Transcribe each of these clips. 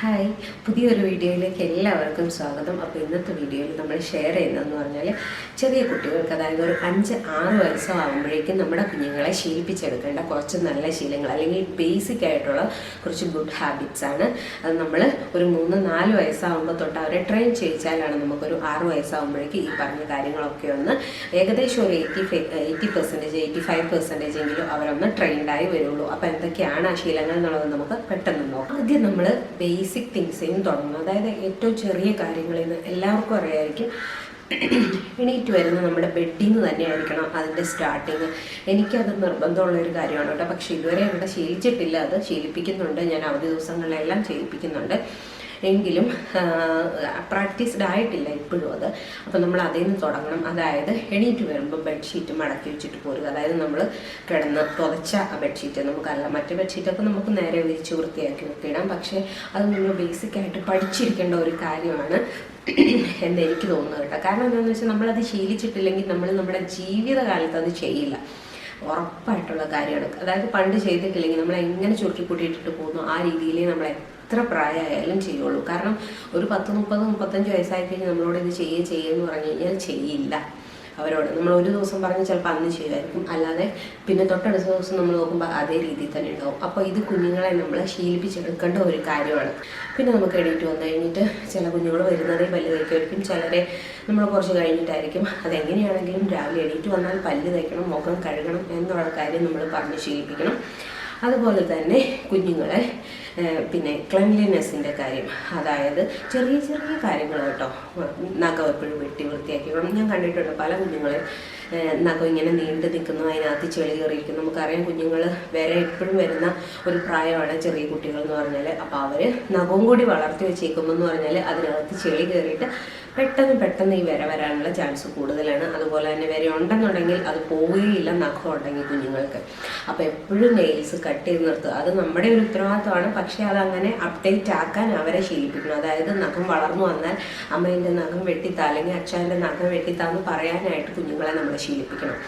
Hi, പുതിയൊരു വീഡിയോയിലേക്ക് എല്ലാവർക്കും സ്വാഗതം. അപ്പോൾ ഇന്നത്തെ വീഡിയോയിൽ നമ്മൾ ഷെയർ ചെയ്യുന്നതെന്ന് പറഞ്ഞാൽ ചെറിയ കുട്ടികൾക്ക്, അതായത് ഒരു 5-6 വയസ്സാകുമ്പോഴേക്കും നമ്മുടെ കുഞ്ഞുങ്ങളെ ശീലിപ്പിച്ചെടുക്കേണ്ട കുറച്ച് നല്ല ശീലങ്ങൾ അല്ലെങ്കിൽ ബേസിക് ആയിട്ടുള്ള കുറച്ച് ഗുഡ് ഹാബിറ്റ്സ് ആണ്. അത് നമ്മൾ ഒരു 3-4 വയസ്സാകുമ്പോൾ തൊട്ട് അവരെ ട്രെയിൻ ചെയ്യിച്ചാലാണ് നമുക്കൊരു 6 വയസ്സാകുമ്പോഴേക്ക് ഈ പറഞ്ഞ കാര്യങ്ങളൊക്കെ ഒന്ന് ഏകദേശം ഒരു 80% 85% എങ്കിലും അവരൊന്ന് ട്രെയിൻഡായി വരുള്ളൂ. അപ്പോൾ എന്തൊക്കെയാണ് ആ ശീലങ്ങൾ എന്നുള്ളത് നമുക്ക് പെട്ടെന്ന് നോക്കാം. ആദ്യം നമ്മൾ ബേസിക് തിങ്സിൽ നിന്ന് തുടങ്ങും. അതായത് ഏറ്റവും ചെറിയ കാര്യങ്ങളിൽ നിന്ന് എല്ലാവർക്കും അറിയായിരിക്കും, എണീറ്റ് വരുന്ന നമ്മുടെ ബെഡിൽ നിന്ന് തന്നെയായിരിക്കണം അതിൻ്റെ സ്റ്റാർട്ടിങ്. എനിക്കത് നിർബന്ധമുള്ളൊരു കാര്യമാണ് കേട്ടോ. പക്ഷേ ഇതുവരെ ഇവിടെ ശീലിച്ചിട്ടില്ല. അത് ശീലിപ്പിക്കുന്നുണ്ട്, ഞാൻ അവധി ദിവസങ്ങളിലെല്ലാം ശീലിപ്പിക്കുന്നുണ്ട്. എങ്കിലും പ്രാക്ടീസ്ഡ് ആയിട്ടില്ല ഇപ്പോഴും അത്. അപ്പോൾ നമ്മൾ അതിൽ നിന്ന് തുടങ്ങണം. അതായത് എണീറ്റ് വരുമ്പോൾ ബെഡ്ഷീറ്റ് മടക്കി വെച്ചിട്ട് പോരുക. അതായത് നമ്മൾ കിടന്ന് പുതച്ച ബെഡ്ഷീറ്റ് നമുക്കല്ല, മറ്റു ബെഡ്ഷീറ്റൊക്കെ നമുക്ക് നേരെ വിരിച്ച് വൃത്തിയാക്കി ഒക്കെ ഇടാം. പക്ഷേ അത് നമ്മൾ ബേസിക്കായിട്ട് പഠിച്ചിരിക്കേണ്ട ഒരു കാര്യമാണ് എന്ന് എനിക്ക് തോന്നുന്നത് കേട്ടോ. കാരണം എന്താണെന്ന് വെച്ചാൽ നമ്മളത് ശീലിച്ചിട്ടില്ലെങ്കിൽ നമ്മൾ നമ്മുടെ ജീവിതകാലത്ത് അത് ചെയ്യില്ല. ഉറപ്പായിട്ടുള്ള കാര്യമാണ്. അതായത് പണ്ട് ചെയ്തിട്ടില്ലെങ്കിൽ നമ്മൾ എങ്ങനെ ചുരുക്കി കൂട്ടിയിട്ടിട്ട് പോകുന്നു ആ രീതിയിലേ നമ്മൾ എത്ര പ്രായമായാലും ചെയ്യുള്ളൂ. കാരണം ഒരു 10-30-35 വയസ്സായി കഴിഞ്ഞാൽ നമ്മളോട് ഇത് ചെയ്യുമെന്ന് പറഞ്ഞു കഴിഞ്ഞാൽ ചെയ്യില്ല. അവരോട് നമ്മൾ ഒരു ദിവസം പറഞ്ഞ് ചിലപ്പോൾ അന്ന് ചെയ്യുമായിരിക്കും, അല്ലാതെ പിന്നെ തൊട്ടടുത്ത ദിവസം നമ്മൾ നോക്കുമ്പോൾ അതേ രീതിയിൽ തന്നെ ഉണ്ടാവും. അപ്പോൾ ഇത് കുഞ്ഞുങ്ങളെ നമ്മൾ ശീലിപ്പിച്ചെടുക്കേണ്ട ഒരു കാര്യമാണ്. പിന്നെ നമുക്ക് എണീറ്റ് വന്നു കഴിഞ്ഞിട്ട് ചില കുഞ്ഞുങ്ങൾ വരുന്നതേ പല്ല് തേക്കുമായിരിക്കും, ചിലരെ നമ്മൾ കുറച്ച് കഴിഞ്ഞിട്ടായിരിക്കും. അതെങ്ങനെയാണെങ്കിലും രാവിലെ എണീറ്റ് വന്നാൽ പല്ല് തേക്കണം, മുഖം കഴുകണം എന്നുള്ള കാര്യം നമ്മൾ പറഞ്ഞ് ശീലിപ്പിക്കണം. അതുപോലെ തന്നെ കുഞ്ഞുങ്ങളെ പിന്നെ ക്ലെൻലിനെസ്സിൻ്റെ കാര്യം, അതായത് ചെറിയ ചെറിയ കാര്യങ്ങൾ കേട്ടോ. നഖം എപ്പോഴും വെട്ടി വൃത്തിയാക്കി. ഞാൻ കണ്ടിട്ടുണ്ട് പല കുഞ്ഞുങ്ങളെ നഖം ഇങ്ങനെ നീണ്ടു നിൽക്കുന്നു, അതിനകത്ത് ചെളി കയറിയിരിക്കുന്നു. നമുക്കറിയാം കുഞ്ഞുങ്ങൾ എപ്പോഴും വരുന്ന ഒരു പ്രായമാണ് ചെറിയ കുട്ടികൾ എന്ന് പറഞ്ഞാൽ. അപ്പോൾ അവർ നഖവും കൂടി വളർത്തി വെച്ചേക്കുമ്പോൾ എന്ന് പറഞ്ഞാൽ അതിനകത്ത് ചെളി കയറിയിട്ട് പെട്ടെന്ന് ഈ വരാനുള്ള ചാൻസ് കൂടുതലാണ്. അതുപോലെ തന്നെ ഉണ്ടെന്നുണ്ടെങ്കിൽ അത് പോവുകയില്ല നഖം ഉണ്ടെങ്കിൽ കുഞ്ഞുങ്ങൾക്ക്. അപ്പോൾ എപ്പോഴും നെയിൽസ് കട്ട് ചെയ്ത് നിർത്തുക, അത് നമ്മുടെ ഒരു ഉത്തരവാദിത്തമാണ്. പക്ഷേ അതങ്ങനെ അപ്ഡേറ്റ് ആക്കാൻ അവരെ ശീലിപ്പിക്കണം. അതായത് നഖം വളർന്നു വന്നാൽ അമ്മേൻ്റെ നഖം വെട്ടിത്താ അല്ലെങ്കിൽ അച്ഛൻ്റെ നഖം വെട്ടിത്താന്ന് പറയാനായിട്ട് കുഞ്ഞുങ്ങളെ നമ്മൾ ശീലിപ്പിക്കണം.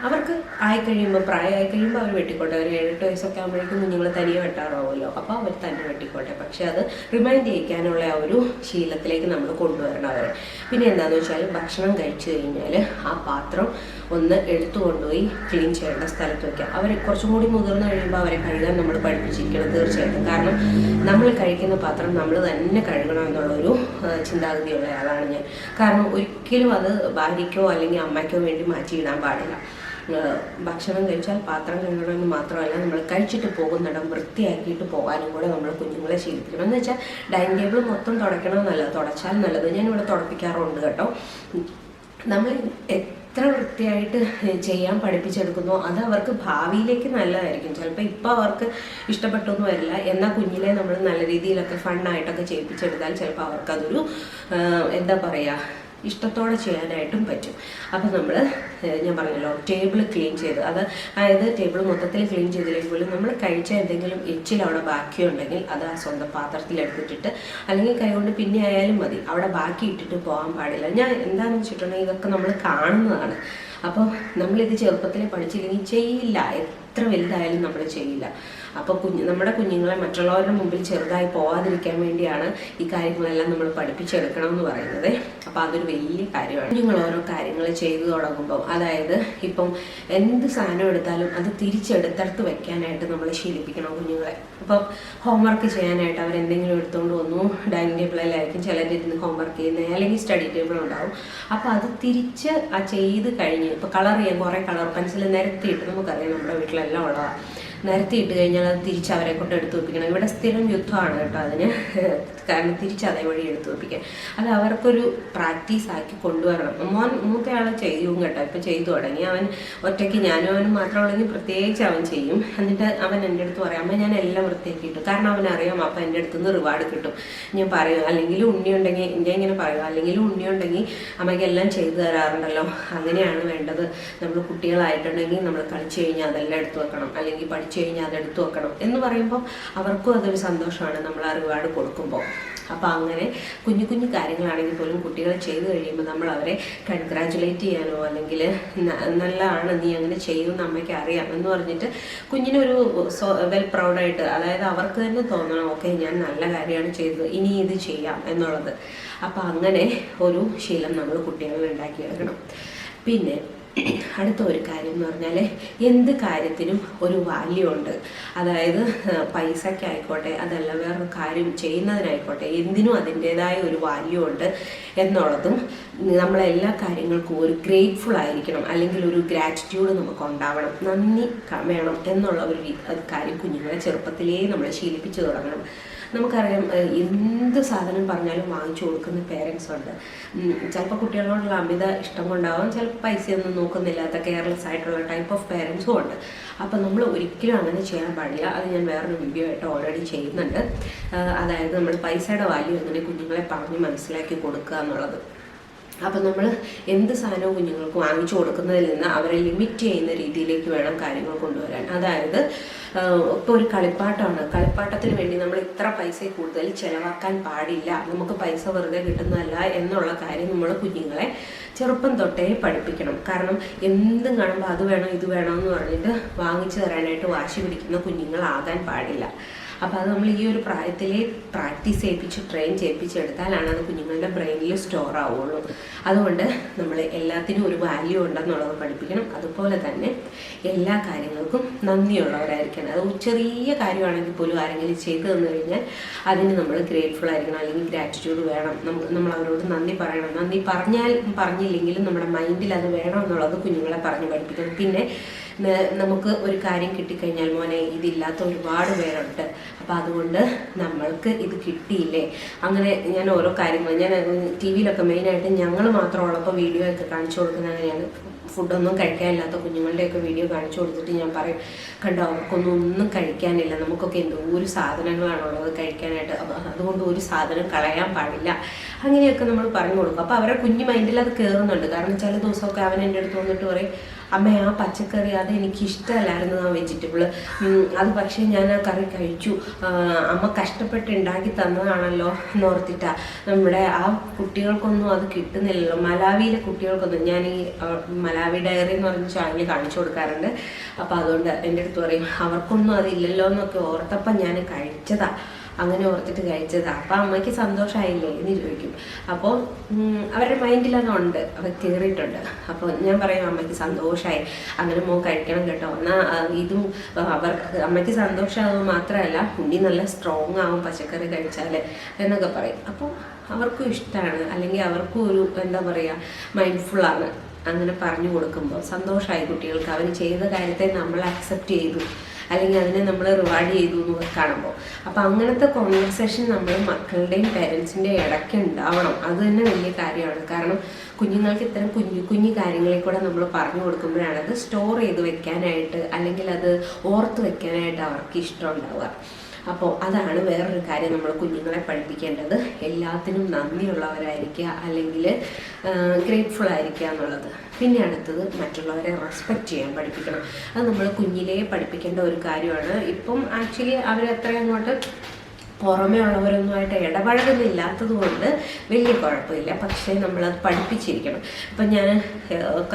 അവർക്ക് പ്രായമായി കഴിയുമ്പോൾ അവർ വെട്ടിക്കോട്ടെ. ഒരു 7-8 വയസ്സൊക്കെ ആകുമ്പോഴേക്കും കുഞ്ഞുങ്ങൾ തനിയെ വെട്ടാറാവുമല്ലോ. അപ്പോൾ അവർ തന്നെ വെട്ടിക്കോട്ടെ. പക്ഷെ അത് റിമൈൻഡ് ചെയ്യിക്കാനുള്ള ആ ഒരു ശീലത്തിലേക്ക് നമ്മൾ കൊണ്ടുവരണം അവരെ. പിന്നെ എന്താണെന്ന് വെച്ചാൽ ഭക്ഷണം കഴിച്ചു കഴിഞ്ഞാൽ ആ പാത്രം ഒന്ന് എടുത്തു കൊണ്ടുപോയി ക്ലീൻ ചെയ്യേണ്ട സ്ഥലത്ത് വയ്ക്കുക. അവർ കുറച്ചും കൂടി മുതിർന്നു കഴിയുമ്പോൾ അവരെ കഴുകാൻ നമ്മൾ പഠിപ്പിച്ചിരിക്കണം തീർച്ചയായിട്ടും. കാരണം നമ്മൾ കഴിക്കുന്ന പാത്രം നമ്മൾ തന്നെ കഴുകണം എന്നുള്ളൊരു ചിന്താഗതിയുള്ള ആളാണ് ഞാൻ. കാരണം ഒരിക്കലും അത് ഭാര്യയ്ക്കോ അല്ലെങ്കിൽ അമ്മയ്ക്കോ വേണ്ടി മാറ്റിയിടാൻ പാടില്ല. ഭക്ഷണം കഴിച്ചാൽ പാത്രം കഴുകണമെന്ന് മാത്രമല്ല, നമ്മൾ കഴിച്ചിട്ട് പോകുന്നിടം വൃത്തിയാക്കിയിട്ട് പോകാനും കൂടെ നമ്മൾ കുഞ്ഞുങ്ങളെ ശീലിപ്പിക്കണം. എന്ന് വെച്ചാൽ ഡൈനിങ് ടേബിൾ മൊത്തം തുടയ്ക്കണമെന്നല്ല, തുടച്ചാൽ നല്ലത്. ഞാനിവിടെ തുടപ്പിക്കാറുണ്ട് കേട്ടോ. നമ്മൾ എത്ര വൃത്തിയായിട്ട് ചെയ്യാൻ പഠിപ്പിച്ചെടുക്കുന്നോ അത് അവർക്ക് ഭാവിയിലേക്ക് നല്ലതായിരിക്കും. ചിലപ്പോൾ ഇപ്പോൾ അവർക്ക് ഇഷ്ടപ്പെട്ടൊന്നും വരില്ല, എന്നാൽ കുഞ്ഞിലെ നമ്മൾ നല്ല രീതിയിലൊക്കെ ഫണ്ണായിട്ടൊക്കെ ചെയ്യിപ്പിച്ചെടുത്താൽ ചിലപ്പോൾ അവർക്കതൊരു എന്താ പറയുക, ഇഷ്ടത്തോടെ ചെയ്യാനായിട്ടും പറ്റും. അപ്പം നമ്മൾ ഞാൻ പറഞ്ഞല്ലോ ടേബിൾ ക്ലീൻ ചെയ്ത്, അതായത് ടേബിൾ മൊത്തത്തിൽ ക്ലീൻ ചെയ്തില്ലെങ്കിൽ പോലും നമ്മൾ കഴിച്ച എന്തെങ്കിലും എച്ചിൽ അവിടെ ബാക്കിയുണ്ടെങ്കിൽ അത് ആ സ്വന്തം പാത്രത്തിലെടുത്തിട്ടിട്ട് അല്ലെങ്കിൽ കൈകൊണ്ട് പിന്നെ ആയാലും മതി, അവിടെ ബാക്കി ഇട്ടിട്ട് പോകാൻ പാടില്ല. ഞാൻ എന്താണെന്ന് വെച്ചിട്ടുണ്ടെങ്കിൽ ഇതൊക്കെ നമ്മൾ കാണുന്നതാണ്. അപ്പോൾ നമ്മളിത് ചെറുപ്പത്തിൽ പഠിച്ചില്ലെങ്കിൽ ചെയ്യില്ല, എത്ര വലുതായാലും നമ്മൾ ചെയ്യില്ല. അപ്പോൾ നമ്മുടെ കുഞ്ഞുങ്ങളെ മറ്റുള്ളവരുടെ മുമ്പിൽ ചെറുതായി പോകാതിരിക്കാൻ വേണ്ടിയാണ് ഈ കാര്യങ്ങളെല്ലാം നമ്മൾ പഠിപ്പിച്ചെടുക്കണം എന്ന് പറയുന്നത്. അപ്പോൾ അതൊരു വലിയ കാര്യമാണ്. കുഞ്ഞുങ്ങൾ ഓരോ കാര്യങ്ങൾ ചെയ്തു തുടങ്ങുമ്പോൾ, അതായത് ഇപ്പം എന്ത് സാധനം എടുത്താലും അത് തിരിച്ചെടുത്തടുത്ത് വെക്കാനായിട്ട് നമ്മൾ ശീലിപ്പിക്കണം കുഞ്ഞുങ്ങളെ. അപ്പം ഹോംവർക്ക് ചെയ്യാനായിട്ട് അവരെന്തെങ്കിലും എടുത്തുകൊണ്ട് വന്നു, ഡൈനിങ് ടേബിളിലായിരിക്കും ചിലരിരുന്ന് ഹോംവർക്ക് ചെയ്യുന്നത്, അല്ലെങ്കിൽ സ്റ്റഡി ടേബിൾ ഉണ്ടാവും. അപ്പോൾ അത് തിരിച്ച് ആ ചെയ്ത് കഴിഞ്ഞ് ഇപ്പോൾ കളർ ചെയ്യാൻ കുറേ കളർ പെൻസിൽ നിരത്തിയിട്ട്, നമുക്കറിയാം നമ്മുടെ വീട്ടിലെല്ലാം ഉള്ളതാണ്, നിരത്തിയിട്ട് കഴിഞ്ഞാൽ അത് തിരിച്ച് അവരെ കൊണ്ട് എടുത്തു വെപ്പിക്കണം. ഇവിടെ സ്ഥിരം യുദ്ധമാണ് കേട്ടോ അതിന്. കാരണം തിരിച്ച് അതേ വഴി എടുത്തു വെപ്പിക്കാൻ, അത് അവർക്കൊരു പ്രാക്ടീസ് ആക്കി കൊണ്ടുവരണം. മൂത്തയാൾ ചെയ്യും കേട്ടോ, ഇപ്പം ചെയ്തു തുടങ്ങി. അവൻ ഒറ്റയ്ക്ക് ഞാനും അവനും മാത്രമുള്ളെങ്കിൽ പ്രത്യേകിച്ച് അവൻ ചെയ്യും. എന്നിട്ട് അവൻ എൻ്റെ അടുത്ത് പറയാം, അമ്മ ഞാൻ എല്ലാം വൃത്തിയാക്കിയിട്ടു. കാരണം അവനറിയാം അപ്പം എൻ്റെ അടുത്ത് നിന്ന് റിവാർഡ് കിട്ടും. ഞാൻ പറയും, അല്ലെങ്കിൽ ഉണ്ണിയുണ്ടെങ്കിൽ ഞാൻ ഇങ്ങനെ പറയും, അല്ലെങ്കിൽ ഉണ്ണിയുണ്ടെങ്കിൽ അമ്മയ്ക്ക് എല്ലാം ചെയ്തു തരാറുണ്ടല്ലോ, അങ്ങനെയാണ് വേണ്ടത്. നമ്മൾ കുട്ടികളായിട്ടുണ്ടെങ്കിൽ നമ്മൾ കളിച്ചു കഴിഞ്ഞാൽ അതെല്ലാം എടുത്തു വെക്കണം, അല്ലെങ്കിൽ പഠിച്ചു കഴിഞ്ഞാൽ അതെടുത്തു വെക്കണം എന്ന് പറയുമ്പോൾ അവർക്കും അതൊരു സന്തോഷമാണ് നമ്മൾ ആ റിവാർഡ് കൊടുക്കുമ്പോൾ. അപ്പോൾ അങ്ങനെ കുഞ്ഞു കുഞ്ഞു കാര്യങ്ങളാണെങ്കിൽ പോലും കുട്ടികൾ ചെയ്തു കഴിയുമ്പോൾ നമ്മൾ അവരെ കൺഗ്രാജുലേറ്റ് ചെയ്യാനോ അല്ലെങ്കിൽ നല്ലതാണ് നീ അങ്ങനെ ചെയ്യുമെന്ന് അമ്മയ്ക്ക് അറിയാം എന്ന് പറഞ്ഞിട്ട് കുഞ്ഞിനൊരു വെൽ പ്രൗഡായിട്ട്, അതായത് അവർക്ക് തന്നെ തോന്നണം ഓക്കെ ഞാൻ നല്ല കാര്യമാണ് ചെയ്തത്, ഇനി ഇത് ചെയ്യാം എന്നുള്ളത്. അപ്പോൾ അങ്ങനെ ഒരു ശീലം നമ്മൾ കുട്ടികളിൽ ഉണ്ടാക്കിയെടുക്കണം. പിന്നെ അടുത്ത ഒരു കാര്യം എന്ന് പറഞ്ഞാൽ എന്ത് കാര്യത്തിനും ഒരു വാല്യൂ ഉണ്ട്. അതായത് പൈസയ്ക്കായിക്കോട്ടെ അതല്ല വേറൊരു കാര്യം ചെയ്യുന്നതിനായിക്കോട്ടെ എന്തിനും അതിൻ്റേതായ ഒരു വാല്യൂ ഉണ്ട് എന്നുള്ളതും നമ്മളെല്ലാ കാര്യങ്ങൾക്കും ഒരു ഗ്രേറ്റ്ഫുൾ ആയിരിക്കണം, അല്ലെങ്കിൽ ഒരു ഗ്രാറ്റിറ്റ്യൂഡ് നമുക്ക് ഉണ്ടാവണം, നന്ദി വേണം എന്നുള്ള ഒരു കാര്യം കുഞ്ഞുങ്ങളെ ചെറുപ്പത്തിലേ നമ്മൾ ശീലിപ്പിച്ചു തുടങ്ങണം. നമുക്കറിയാം എന്ത് സാധനം പറഞ്ഞാലും വാങ്ങിച്ചു കൊടുക്കുന്ന പേരൻസ് ഉണ്ട്. ചിലപ്പോൾ കുട്ടികളോടുള്ള അമിത ഇഷ്ടം കൊണ്ടാവാം, ചിലപ്പോൾ പൈസയൊന്നും നോക്കുന്നില്ലാത്ത കെയർലെസ് ആയിട്ടുള്ള ടൈപ്പ് ഓഫ് പേരൻസും ഉണ്ട്. അപ്പം നമ്മൾ ഒരിക്കലും അങ്ങനെ ചെയ്യാൻ പാടില്ല. അത് ഞാൻ വേറൊരു വീഡിയോ ആയിട്ട് ഓൾറെഡി ചെയ്യുന്നുണ്ട്. അതായത് നമ്മൾ പൈസയുടെ വാല്യൂ എങ്ങനെ കുഞ്ഞുങ്ങളെ പറഞ്ഞ് മനസ്സിലാക്കി കൊടുക്കുക എന്നുള്ളത്. അപ്പം നമ്മൾ എന്ത് സാധനവും കുഞ്ഞുങ്ങൾക്ക് വാങ്ങിച്ചു കൊടുക്കുന്നതിൽ നിന്ന് അവരെ ലിമിറ്റ് ചെയ്യുന്ന രീതിയിലേക്ക് വേണം കാര്യങ്ങൾ കൊണ്ടുവരാൻ. അതായത് ഇപ്പോൾ ഒരു കളിപ്പാട്ടമാണ്, കളിപ്പാട്ടത്തിന് വേണ്ടി നമ്മൾ ഇത്ര പൈസ കൂടുതൽ ചിലവാക്കാൻ പാടില്ല, നമുക്ക് പൈസ വെറുതെ കിട്ടുന്നതല്ല എന്നുള്ള കാര്യം നമ്മൾ കുഞ്ഞുങ്ങളെ ചെറുപ്പം തൊട്ടേ പഠിപ്പിക്കണം. കാരണം എന്തും കാണുമ്പോൾ അത് വേണം ഇത് വേണമെന്ന് പറഞ്ഞിട്ട് വാങ്ങിച്ചു തരാനായിട്ട് വാശി പിടിക്കുന്ന കുഞ്ഞുങ്ങളാകാൻ പാടില്ല. അപ്പോൾ അത് നമ്മൾ ഈ ഒരു പ്രായത്തിലെ പ്രാക്ടീസ് ചെയ്യിപ്പിച്ച് ട്രെയിൻ ചെയ്യിപ്പിച്ചെടുത്താലാണ് അത് കുഞ്ഞുങ്ങളുടെ ബ്രെയിനിൽ സ്റ്റോർ ആവുള്ളൂ. അതുകൊണ്ട് നമ്മൾ എല്ലാത്തിനും ഒരു വാല്യൂ ഉണ്ടെന്നുള്ളത് പഠിപ്പിക്കണം. അതുപോലെ തന്നെ എല്ലാ കാര്യങ്ങൾക്കും നന്ദിയുള്ളവരായിരിക്കണം. അത് ചെറിയ കാര്യമാണെങ്കിൽ പോലും ആരെങ്കിലും ചെയ്തു തന്നു കഴിഞ്ഞാൽ അതിന് നമ്മൾ ഗ്രേറ്റ്ഫുൾ ആയിരിക്കണം, അല്ലെങ്കിൽ ഗ്രാറ്റിറ്റ്യൂഡ് വേണം. നമ്മൾ അവരോട് നന്ദി പറയണം. നന്ദി പറഞ്ഞില്ലെങ്കിലും നമ്മുടെ മൈൻഡിൽ അത് വേണം എന്നുള്ളത് കുഞ്ഞുങ്ങളെ പറഞ്ഞ് പഠിപ്പിക്കണം. പിന്നെ നമുക്ക് ഒരു കാര്യം കിട്ടിക്കഴിഞ്ഞാൽ മോനെ ഇതില്ലാത്ത ഒരുപാട് പേരുണ്ട്, അപ്പോൾ അതുകൊണ്ട് നമ്മൾക്ക് ഇത് കിട്ടിയില്ലേ, അങ്ങനെ ഞാൻ ഓരോ കാര്യങ്ങൾ ഞാൻ ടി വിയിലൊക്കെ മെയിനായിട്ട് ഞങ്ങൾ മാത്രമുള്ളപ്പോൾ വീഡിയോ ഒക്കെ കാണിച്ചു കൊടുക്കുന്നത് അങ്ങനെയാണ്. ഫുഡൊന്നും കഴിക്കാനില്ലാത്ത കുഞ്ഞുങ്ങളുടെയൊക്കെ വീഡിയോ കാണിച്ചു കൊടുത്തിട്ട് ഞാൻ പറയും, കണ്ടോ അവർക്കൊന്നും കഴിക്കാനില്ല, നമുക്കൊക്കെ എന്തോരു സാധനങ്ങളാണുള്ളത് കഴിക്കാനായിട്ട്, അതുകൊണ്ട് ഒരു സാധനം കളയാൻ പാടില്ല, അങ്ങനെയൊക്കെ നമ്മൾ പറഞ്ഞു കൊടുക്കും. അപ്പോൾ അവരുടെ കുഞ്ഞു മൈൻഡിൽ അത് കയറുന്നുണ്ട്. കാരണം ചില ദിവസമൊക്കെ അവൻ എൻ്റെ അടുത്ത് വന്നിട്ട് പറയും, അമ്മ ആ പച്ചക്കറി അത് എനിക്കിഷ്ടമല്ലായിരുന്നു, ആ വെജിറ്റബിൾ അത് പക്ഷേ ഞാൻ ആ കറി കഴിച്ചു, അമ്മ കഷ്ടപ്പെട്ട് ഉണ്ടാക്കി തന്നതാണല്ലോ എന്നോർത്തിട്ടാ. നമ്മുടെ ആ കുട്ടികൾക്കൊന്നും അത് കിട്ടുന്നില്ലല്ലോ. മലാവിയിലെ കുട്ടികൾക്കൊന്നും ഞാൻ ഈ മലാവി ഡയറി എന്ന് പറഞ്ഞ ചാനൽ കാണിച്ചു കൊടുക്കാറുണ്ട്. അപ്പോൾ അതുകൊണ്ട് എൻ്റെ അടുത്ത് പറയും അവർക്കൊന്നും അതില്ലല്ലോ എന്നൊക്കെ ഓർത്തപ്പം ഞാൻ കഴിച്ചതാ, അങ്ങനെ ഓർത്തിട്ട് കഴിച്ചതാ, അപ്പം അമ്മയ്ക്ക് സന്തോഷമായില്ലേ എന്ന് ചോദിക്കും. അപ്പോൾ അവരുടെ മൈൻഡിൽ അതുണ്ട്, അവർ കയറിയിട്ടുണ്ട്. അപ്പോൾ ഞാൻ പറയും അമ്മയ്ക്ക് സന്തോഷമായി, അങ്ങനെ മോൻ കഴിക്കണം കേട്ടോ, എന്നാൽ ഇതും അവർക്ക് അമ്മയ്ക്ക് സന്തോഷമാകുമ്പോൾ മാത്രമല്ല ഉണ്ണി നല്ല സ്ട്രോങ് ആവും പച്ചക്കറി കഴിച്ചാൽ എന്നൊക്കെ പറയും. അപ്പോൾ അവർക്കും ഇഷ്ടമാണ്, അല്ലെങ്കിൽ അവർക്കും ഒരു എന്താ പറയുക മൈൻഡ്ഫുള്ളാണ്. അങ്ങനെ പറഞ്ഞു കൊടുക്കുമ്പോൾ സന്തോഷമായി കുട്ടികൾക്ക്, അവർ ചെയ്ത കാര്യത്തെ നമ്മൾ അക്സെപ്റ്റ് ചെയ്തു, അല്ലെങ്കിൽ അതിനെ നമ്മൾ റിവാർഡ് ചെയ്തു എന്ന് കാണുമ്പോൾ. അപ്പോൾ അങ്ങനത്തെ കോൺവെർസേഷൻ നമ്മൾ മക്കളുടെയും പേരൻസിൻ്റെയും ഇടയ്ക്ക് ഉണ്ടാവണം. അത് തന്നെ വലിയ കാര്യമാണ്. കാരണം കുഞ്ഞുങ്ങൾക്ക് ഇത്തരം കുഞ്ഞു കാര്യങ്ങളിൽ കൂടെ നമ്മൾ പറഞ്ഞു കൊടുക്കുമ്പോഴാണ് അത് സ്റ്റോർ ചെയ്ത് വെക്കാനായിട്ട്, അല്ലെങ്കിൽ അത് ഓർത്ത് വെക്കാനായിട്ട് അവർക്ക് ഇഷ്ടം ഉണ്ടാവുക. അപ്പോൾ അതാണ് വേറൊരു കാര്യം നമ്മൾ കുഞ്ഞുങ്ങളെ പഠിപ്പിക്കേണ്ടത്. എല്ലാത്തിനും നന്ദിയുള്ളവരായിരിക്കുക, അല്ലെങ്കിൽ ഗ്രേറ്റ്ഫുൾ ആയിരിക്കുക എന്നുള്ളത്. പിന്നെ അടുത്തത് മറ്റുള്ളവരെ റെസ്പെക്റ്റ് ചെയ്യാൻ പഠിപ്പിക്കണം. അത് നമ്മൾ കുഞ്ഞിലേ പഠിപ്പിക്കേണ്ട ഒരു കാര്യമാണ്. ഇപ്പം ആക്ച്വലി അവരത്രയും അങ്ങോട്ട് പുറമേ ഉള്ളവരൊന്നുമായിട്ട് ഇടപഴകുന്നില്ലാത്തത് കൊണ്ട് വലിയ കുഴപ്പമില്ല. പക്ഷേ നമ്മളത് പഠിപ്പിച്ചിരിക്കണം. ഇപ്പം ഞാൻ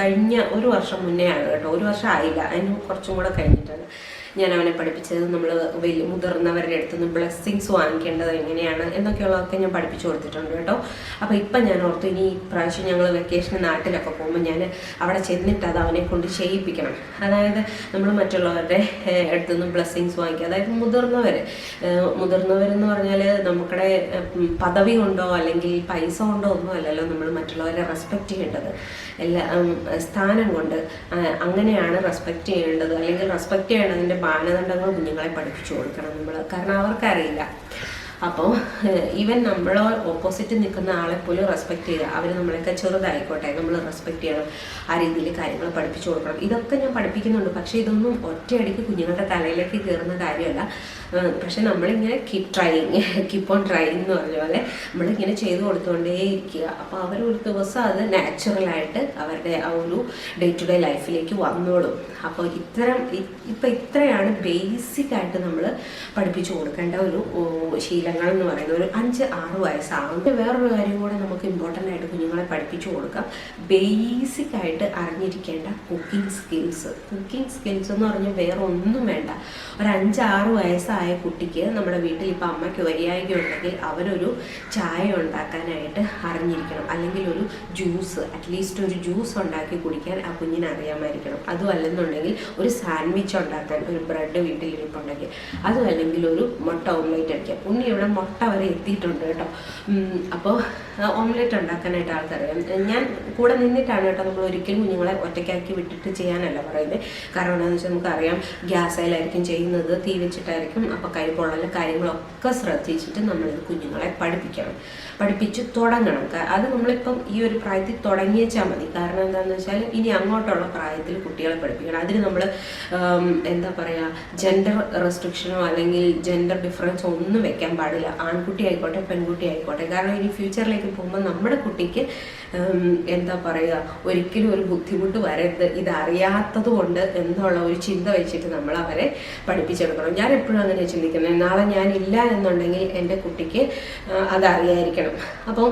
കഴിഞ്ഞ ഒരു വർഷം മുന്നേ ആണ് കേട്ടോ, ഒരു വർഷം ആയില്ല, അതിന് കുറച്ചും കൂടെ കഴിഞ്ഞിട്ടാണ് ഞാൻ അവനെ പഠിപ്പിച്ചത്. നമ്മൾ വലിയ മുതിർന്നവരുടെ അടുത്ത് നിന്ന് ബ്ലെസ്സിങ്സ് വാങ്ങിക്കേണ്ടത് എങ്ങനെയാണ് എന്നൊക്കെയുള്ളതൊക്കെ ഞാൻ പഠിപ്പിച്ചു കൊടുത്തിട്ടുണ്ട് കേട്ടോ. അപ്പോൾ ഇപ്പം ഞാൻ ഓർത്തു ഇനി ഇപ്രാവശ്യം ഞങ്ങൾ വെക്കേഷന് നാട്ടിലൊക്കെ പോകുമ്പോൾ ഞാൻ അവിടെ ചെന്നിട്ട് അത് അവനെ കൊണ്ട് ചെയ്യിപ്പിക്കണം. അതായത് നമ്മൾ മറ്റുള്ളവരുടെ അടുത്ത് നിന്ന് ബ്ലെസ്സിങ്സ് വാങ്ങിക്കുക. അതായത് മുതിർന്നവരെന്ന് പറഞ്ഞാൽ നമ്മുടെ പദവി കൊണ്ടോ അല്ലെങ്കിൽ പൈസ കൊണ്ടോ ഒന്നും അല്ലല്ലോ നമ്മൾ മറ്റുള്ളവരെ റെസ്പെക്റ്റ് ചെയ്യേണ്ടത്. സ്ഥാനം കൊണ്ട് അങ്ങനെയാണ് റെസ്പെക്റ്റ് ചെയ്യേണ്ടത്. അല്ലെങ്കിൽ റെസ്പെക്റ്റ് ചെയ്യേണ്ടതിൻ്റെ മാനദണ്ഡങ്ങൾ കുഞ്ഞുങ്ങളെ പഠിപ്പിച്ചു കൊടുക്കണം നമ്മൾ. കാരണം അവർക്കറിയില്ല. അപ്പോൾ ഈവൻ നമ്മളോ ഓപ്പോസിറ്റ് നിൽക്കുന്ന ആളെ പോലും റെസ്പെക്റ്റ് ചെയ്യുക. അവർ നമ്മളെയൊക്കെ ചെറുതായിക്കോട്ടെ നമ്മൾ റെസ്പെക്റ്റ് ചെയ്യണം. ആ രീതിയിൽ കാര്യങ്ങൾ പഠിപ്പിച്ചു കൊടുക്കണം. ഇതൊക്കെ ഞാൻ പഠിപ്പിക്കുന്നുണ്ട്. പക്ഷേ ഇതൊന്നും ഒറ്റയടിക്ക് കുഞ്ഞുങ്ങളുടെ തലയിലേക്ക് കയറുന്ന കാര്യമല്ല. പക്ഷെ നമ്മളിങ്ങനെ കീപ്പ് ഓൺ ട്രൈയിങ് എന്ന് പറഞ്ഞ പോലെ നമ്മളിങ്ങനെ ചെയ്തു കൊടുത്തുകൊണ്ടേയിരിക്കുക. അപ്പോൾ അവരൊരു ദിവസം അത് നാച്ചുറലായിട്ട് അവരുടെ ആ ഒരു ഡേ ടു ഡേ ലൈഫിലേക്ക് വന്നോളും. അപ്പോൾ ഇത്രയാണ് ബേസിക്കായിട്ട് നമ്മൾ പഠിപ്പിച്ചു കൊടുക്കേണ്ട ഒരു ശീലം ശീലങ്ങൾ എന്ന് പറയുന്നത് ഒരു 5-6 വയസ്സാകും. വേറൊരു കാര്യം കൂടെ നമുക്ക് ഇമ്പോർട്ടൻ്റ് ആയിട്ട് കുഞ്ഞുങ്ങളെ പഠിപ്പിച്ചു കൊടുക്കാം. ബേസിക് ആയിട്ട് അറിഞ്ഞിരിക്കേണ്ട കുക്കിംഗ് സ്കിൽസ് എന്ന് പറഞ്ഞാൽ വേറെ ഒന്നും വേണ്ട. ഒരു 5-6 വയസ്സായ കുട്ടിക്ക് നമ്മുടെ വീട്ടിൽ ഇപ്പം അമ്മയ്ക്ക് വയ്യായ്ക ഉണ്ടെങ്കിൽ അവരൊരു ചായ ഉണ്ടാക്കാനായിട്ട് അറിഞ്ഞിരിക്കണം, അല്ലെങ്കിൽ ഒരു ജ്യൂസ്, അറ്റ്ലീസ്റ്റ് ഒരു ജ്യൂസ് ഉണ്ടാക്കി കുടിക്കാൻ ആ കുഞ്ഞിന് അറിയാമായിരിക്കണം. അതും അല്ലെന്നുണ്ടെങ്കിൽ ഒരു സാൻഡ്വിച്ച് ഉണ്ടാക്കാൻ, ഒരു ബ്രെഡ് വീട്ടിലിരിപ്പുണ്ടെങ്കിൽ, അതും അല്ലെങ്കിൽ ഒരു മുട്ട ഓംലേറ്റ് അടിക്കാം. ഉണ്ണി ഇവിടെ മുട്ട വരെ എത്തിയിട്ടുണ്ട് കേട്ടോ. അപ്പോൾ ഓംലേറ്റ് ഉണ്ടാക്കാനായിട്ട് ആൾക്കറിയാം. ഞാൻ കൂടെ നിന്നിട്ടാണ് കേട്ടോ. നമ്മൾ ഒരിക്കലും കുഞ്ഞുങ്ങളെ ഒറ്റയ്ക്കാക്കി വിട്ടിട്ട് ചെയ്യാനല്ല പറയുന്നത്. കാരണം എന്താണെന്ന് വെച്ചാൽ നമുക്കറിയാം ഗ്യാസയിലായിരിക്കും ചെയ്യുന്നത്, തീ വെച്ചിട്ടായിരിക്കും. അപ്പോൾ കൈ പൊള്ളൽ കാര്യങ്ങളൊക്കെ ശ്രദ്ധിച്ചിട്ട് നമ്മളിത് കുഞ്ഞുങ്ങളെ പഠിപ്പിച്ച് തുടങ്ങണം. അത് നമ്മളിപ്പം ഈ ഒരു പ്രായത്തിൽ തുടങ്ങിയേച്ചാൽ മതി. കാരണം എന്താണെന്ന് വെച്ചാൽ ഇനി അങ്ങോട്ടുള്ള പ്രായത്തിൽ കുട്ടികളെ പഠിപ്പിക്കണം. അതിന് നമ്മൾ എന്താ പറയുക, ജെൻഡർ റെസ്ട്രിക്ഷനോ അല്ലെങ്കിൽ ജെൻഡർ ഡിഫറൻസോ ഒന്നും വെക്കാൻ പാടില്ല. ആൺകുട്ടി ആയിക്കോട്ടെ പെൺകുട്ടി ആയിക്കോട്ടെ. കാരണം ഇനി ഫ്യൂച്ചറിലേക്ക് പോകുമ്പോൾ നമ്മുടെ കുട്ടിക്ക് എന്താ പറയുക, ഒരിക്കലും ഒരു ബുദ്ധിമുട്ട് വരരുത് ഇതറിയാത്തത് കൊണ്ട് എന്നുള്ള ഒരു ചിന്ത വെച്ചിട്ട് നമ്മൾ അവരെ പഠിപ്പിച്ചെടുക്കണം. ഞാൻ എപ്പോഴും അങ്ങനെ ചിന്തിക്കുന്നത്, നാളെ ഞാനില്ല എന്നുണ്ടെങ്കിൽ എൻ്റെ കുട്ടിക്ക് അതറിയായിരിക്കണം. അപ്പം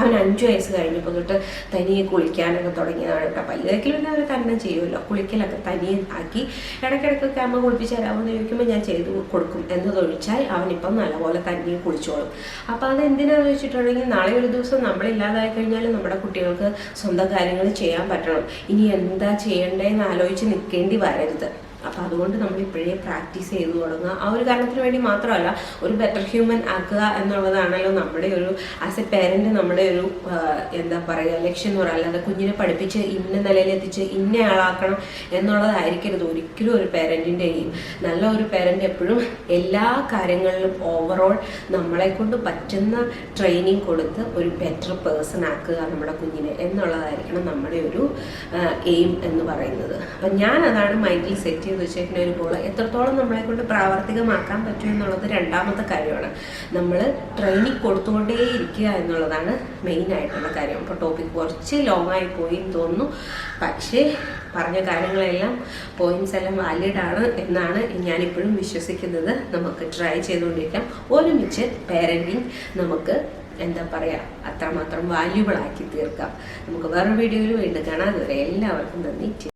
അവൻ 5 വയസ്സ് കഴിഞ്ഞപ്പോൾ തൊട്ട് തനിയെ കുളിക്കാനൊക്കെ തുടങ്ങിയതാണ് കേട്ടോ. പല്ലുവയ്ക്കൽ പിന്നെ അവർ തന്നെ ചെയ്യുമല്ലോ. കുളിക്കലൊക്കെ തനിയെ ആക്കി ഇടയ്ക്കിടയ്ക്കൊക്കെ അമ്മ കുളിപ്പിച്ച് തരാമെന്ന് ചോദിക്കുമ്പോൾ ഞാൻ ചെയ്ത് കൊടുക്കും. എന്നതൊഴിച്ചാൽ അവനിപ്പം നല്ലപോലെ തനിയെ കുളിച്ചോളും. അപ്പോൾ അത് എന്തിനാണെന്ന് വെച്ചിട്ടുണ്ടെങ്കിൽ നാളെ ഒരു ദിവസം നമ്മളില്ലാതായി കഴിഞ്ഞാൽ നമ്മുടെ കുട്ടികൾക്ക് സ്വന്തം കാര്യങ്ങൾ ചെയ്യാൻ പറ്റണം. ഇനി എന്താ ചെയ്യേണ്ടതെന്ന് ആലോചിച്ച് നിൽക്കേണ്ടി വരരുത്. അപ്പോൾ അതുകൊണ്ട് നമ്മൾ ഇപ്പോഴേ പ്രാക്ടീസ് ചെയ്തു തുടങ്ങുക. ആ ഒരു കാരണത്തിന് വേണ്ടി മാത്രമല്ല, ഒരു ബെറ്റർ ഹ്യൂമൻ ആക്കുക എന്നുള്ളതാണല്ലോ നമ്മുടെ ഒരു ആസ് എ പേരൻറ്റ് നമ്മുടെ ഒരു എന്താ പറയുക ലക്ഷ്യം എന്ന് പറയുക. അല്ലാതെ കുഞ്ഞിനെ പഠിപ്പിച്ച് ഇന്ന നിലയിലെത്തിച്ച് ഇന്ന ആളാക്കണം എന്നുള്ളതായിരിക്കരുത് ഒരിക്കലും ഒരു പേരൻറ്റിൻ്റെ എയിം. നല്ല ഒരു പേരൻറ്റ് എപ്പോഴും എല്ലാ കാര്യങ്ങളിലും ഓവറോൾ നമ്മളെ കൊണ്ട് പറ്റുന്ന ട്രെയിനിങ് കൊടുത്ത് ഒരു ബെറ്റർ പേഴ്സൺ ആക്കുക നമ്മുടെ കുഞ്ഞിനെ എന്നുള്ളതായിരിക്കണം നമ്മുടെ ഒരു എയിം എന്ന് പറയുന്നത്. അപ്പം ഞാൻ അതാണ് മൈൻഡിൽ സെറ്റ് ചെയ്ത് വെച്ചേക്കുന്ന ഒരു ഗോൾ. എത്രത്തോളം നമ്മളെ കൊണ്ട് പ്രാവർത്തികമാക്കാൻ പറ്റും എന്നുള്ളത് രണ്ടാമത്തെ കാര്യമാണ്. നമ്മൾ ട്രെയിനിങ് കൊടുത്തുകൊണ്ടേ ഇരിക്കുക എന്നുള്ളതാണ് മെയിൻ ആയിട്ടുള്ള കാര്യം. അപ്പോൾ ടോപ്പിക് കുറച്ച് ലോങ് ആയി പോയി എന്ന് തോന്നുന്നു. പക്ഷേ പറഞ്ഞ കാര്യങ്ങളെല്ലാം പോയിന്റ്സ് എല്ലാം വാലിഡ് ആണ് എന്നാണ് ഞാനിപ്പോഴും വിശ്വസിക്കുന്നത്. നമുക്ക് ട്രൈ ചെയ്തുകൊണ്ടിരിക്കാം. ഒരുമിച്ച് പാരന്റിങ് നമുക്ക് എന്താ പറയുക അത്രമാത്രം വാല്യുബിൾ ആക്കി തീർക്കാം. നമുക്ക് വേറെ വീഡിയോയിൽ വീണ്ടും കാണാം. അതുവരെ എല്ലാവർക്കും നന്ദി.